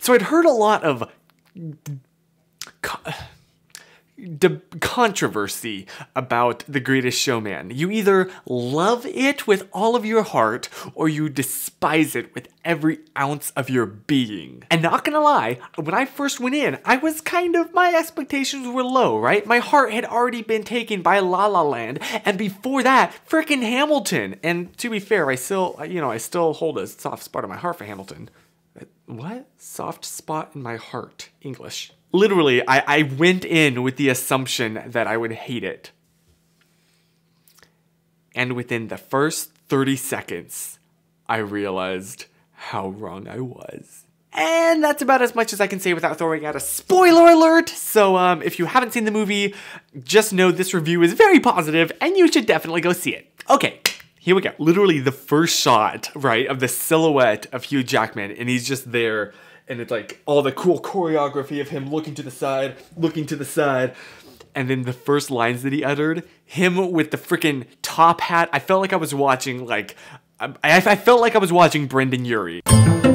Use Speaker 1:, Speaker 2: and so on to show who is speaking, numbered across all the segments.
Speaker 1: So I'd heard a lot of controversy about The Greatest Showman. You either love it with all of your heart or you despise it with every ounce of your being. And not gonna lie, when I first went in, I was my expectations were low, right? My heart had already been taken by La La Land, and before that, frickin' Hamilton. And to be fair, I still hold a soft spot in my heart for Hamilton. What? Soft spot in my heart. English. Literally, I went in with the assumption that I would hate it. And within the first 30 seconds, I realized how wrong I was. And that's about as much as I can say without throwing out a spoiler alert. So if you haven't seen the movie, just know this review is very positive and you should definitely go see it. Okay. Here we go. Literally the first shot, right, of the silhouette of Hugh Jackman, and he's just there, and it's like all the cool choreography of him looking to the side, and then the first lines that he uttered, him with the freaking top hat. I felt like I was watching I felt like I was watching Brendan Urie.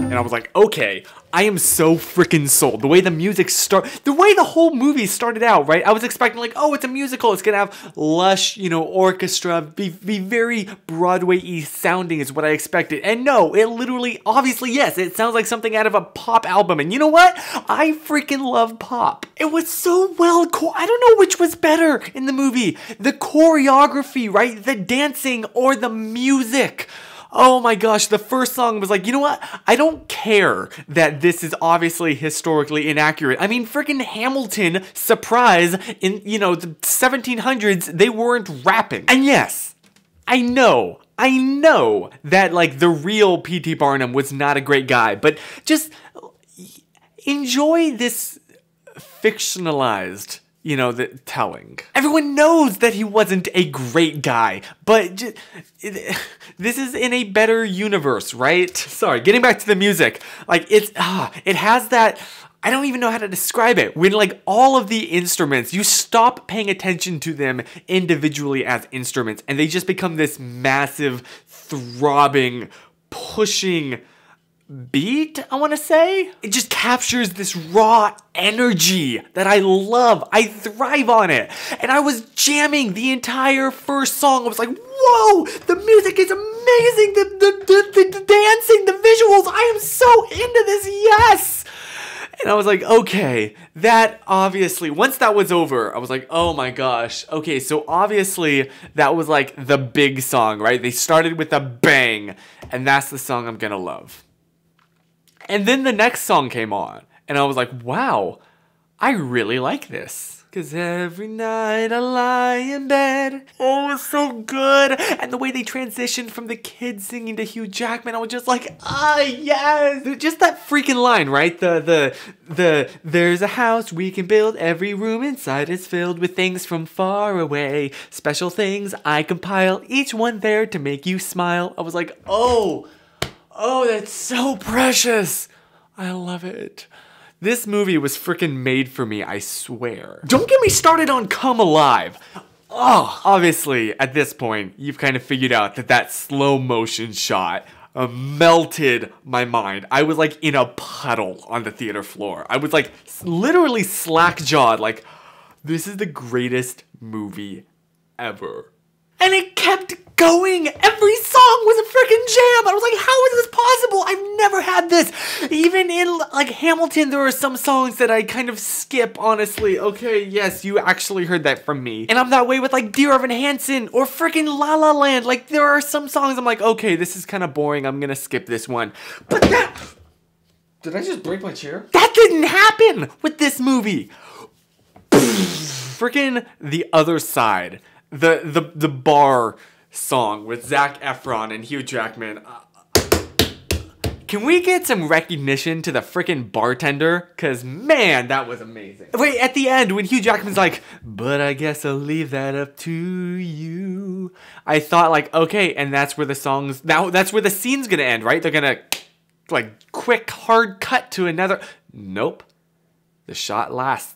Speaker 1: And I was like, okay, I am so freaking sold. The way the music the way the whole movie started out, right? I was expecting like, oh, it's a musical. It's gonna have lush, orchestra, be very Broadway-y sounding is what I expected. And no, it literally, obviously, yes, it sounds like something out of a pop album. And you know what? I freaking love pop. It was so well, I don't know which was better in the movie. The choreography, right? The dancing or the music. Oh my gosh, the first song was like, you know what? I don't care that this is obviously historically inaccurate. I mean, freaking Hamilton, surprise, in, the 1700s, they weren't rapping. And yes, I know that, like, the real P.T. Barnum was not a great guy, but just enjoy this fictionalized, the telling. Everyone knows that he wasn't a great guy, but this is in a better universe, right? Sorry, getting back to the music. Like, it has that, I don't even know how to describe it. When, like, all of the instruments, you stop paying attention to them individually as instruments, and they just become this massive, throbbing, pushing beat, I want to say. It just captures this raw energy that I love. I thrive on it. And I was jamming the entire first song. I was like, whoa, the music is amazing. The dancing, the visuals. I am so into this. Yes. And I was like, okay, that obviously, once that was over, I was like, oh my gosh. Okay, so obviously that was like the big song, right? They started with a bang, and that's the song I'm gonna love. And then the next song came on, and I was like, wow, I really like this. 'Cause every night I lie in bed. Oh, it's so good. And the way they transitioned from the kids singing to Hugh Jackman, I was just like, ah, yes. Just that freaking line, right? There's a house we can build. Every room inside is filled with things from far away. Special things I compile, each one there to make you smile. I was like, oh, that's so precious. I love it. This movie was freaking made for me, I swear. Don't get me started on Come Alive. Oh, obviously, at this point, you've kind of figured out that slow motion shot melted my mind. I was like in a puddle on the theater floor. I was like literally slack-jawed, like, this is the greatest movie ever. And it kept going. Every song was a freaking jam. I was like, how is this possible? I've never had this. Even in, like, Hamilton, there are some songs that I kind of skip, honestly. Okay, yes, you actually heard that from me. And I'm that way with, like, Dear Evan Hansen or freaking La La Land. Like, there are some songs I'm like, okay, this is kind of boring. I'm gonna skip this one. But that... Did I just break my chair? That didn't happen with this movie. Freaking The Other Side. The bar song with Zac Efron and Hugh Jackman. Can we get some recognition to the freaking bartender? Cause man, that was amazing. Wait, at the end when Hugh Jackman's like, but I guess I'll leave that up to you. I thought like, okay, and that's where the songs, that's where the scene's gonna end, right? They're gonna like quick hard cut to another. Nope. The shot lasts.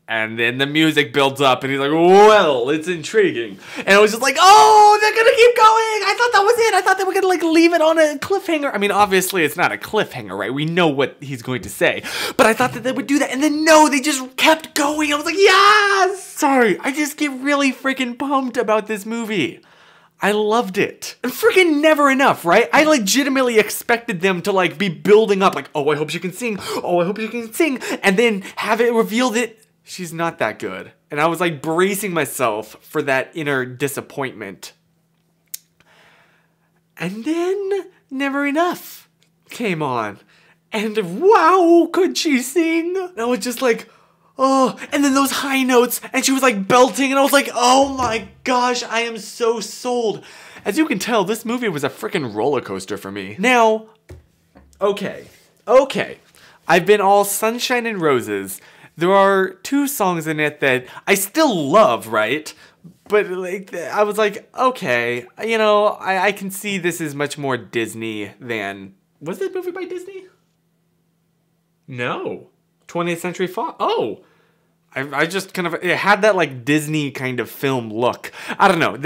Speaker 1: And then the music builds up and he's like, well, it's intriguing. And I was just like, oh, they're gonna keep going. I thought that was it. I thought they were gonna like leave it on a cliffhanger. I mean, obviously it's not a cliffhanger, right? We know what he's going to say. But I thought that they would do that. And then no, they just kept going. I was like, yes! Sorry, I just get really freaking pumped about this movie. I loved it. And freaking Never Enough, right? I legitimately expected them to like be building up like, oh, I hope she can sing. Oh, I hope she can sing. And then have it revealed that she's not that good. And I was like bracing myself for that inner disappointment. And then Never Enough came on. And wow, could she sing? And I was just like, oh, and then those high notes, and she was like belting, and I was like, oh my gosh, I am so sold. As you can tell, this movie was a freaking roller coaster for me. Now, okay. I've been all sunshine and roses. There are 2 songs in it that I still love, right? But like, I was like, okay, you know, I can see this is much more Disney than, was this movie by Disney? No. 20th Century Fox. Oh, I just kind of, it had that like Disney kind of film look. I don't know,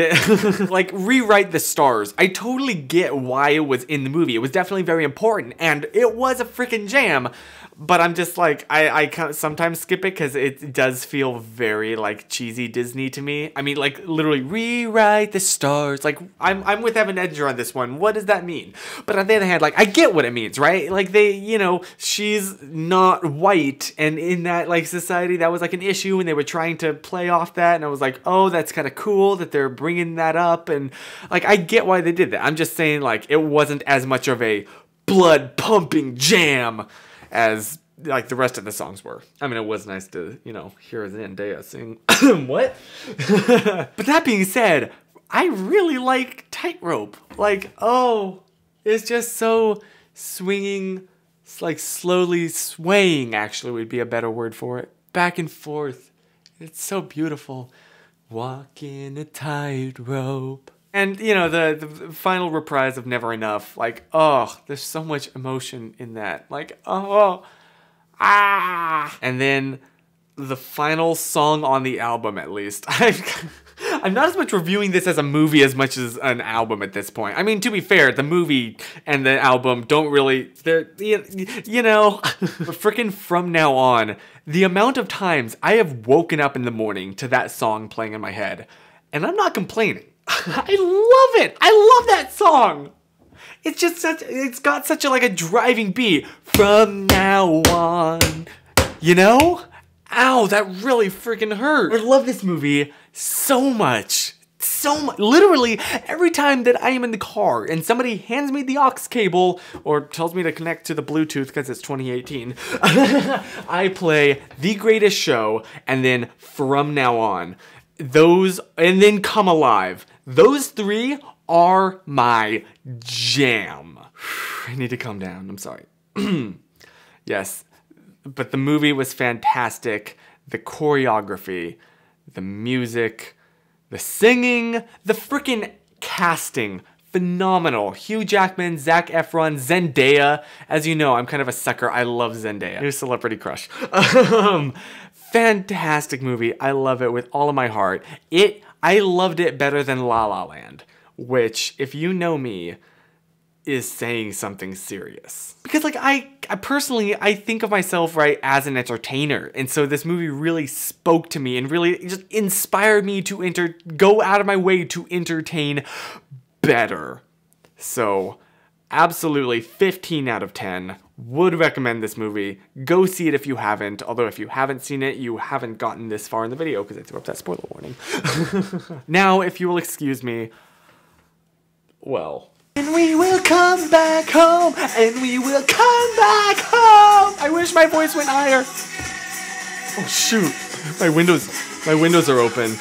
Speaker 1: like Rewrite the Stars. I totally get why it was in the movie. It was definitely very important and it was a freaking jam. But I'm just like, I sometimes skip it because it does feel very like cheesy Disney to me. I mean, like literally Rewrite the Stars. Like I'm with Evan Edger on this one. What does that mean? But on the other hand, like I get what it means, right? Like they, you know, she's not white, and in that like society that was like an issue, and they were trying to play off that. And I was like, oh, that's kind of cool that they're bringing that up, and like I get why they did that. I'm just saying like it wasn't as much of a blood pumping jam as like the rest of the songs were. I mean, it was nice to, you know, hear Zendaya sing. What? But that being said, I really like Tightrope. Like, oh, it's just so swinging, like slowly swaying actually would be a better word for it. Back and forth. It's so beautiful. Walking a tightrope. And, you know, the final reprise of Never Enough, like, oh, there's so much emotion in that. Like, oh, ah. And then the final song on the album, at least. I'm not as much reviewing this as a movie as much as an album at this point. I mean, to be fair, the movie and the album don't really, they're, you know. But frickin' from now on, the amount of times I have woken up in the morning to that song playing in my head, and I'm not complaining. I love it. I love that song. It's just such, it's got such a like a driving beat. From now on, you know? Ow, that really freaking hurt. I love this movie so much. So much. Literally, every time that I am in the car and somebody hands me the aux cable or tells me to connect to the Bluetooth because it's 2018, I play The Greatest Show and then From Now On. Those, and then Come Alive. Those 3 are my jam. I need to calm down. I'm sorry. Yes, but the movie was fantastic. The choreography, the music, the singing, the freaking casting. Phenomenal. Hugh Jackman, Zac Efron, Zendaya. As you know, I'm kind of a sucker. I love Zendaya. New celebrity crush. Fantastic movie. I love it with all of my heart. I loved it better than La La Land, which, if you know me, is saying something serious. Because like I personally, I think of myself, right, as an entertainer. And so this movie really spoke to me and really just inspired me to go out of my way to entertain better. So absolutely 15 out of 10. Would recommend this movie. Go see it if you haven't. Although if you haven't seen it, you haven't gotten this far in the video because I threw up that spoiler warning. Now, if you will excuse me, well. And we will come back home, and we will come back home. I wish my voice went higher. Oh shoot, my windows are open.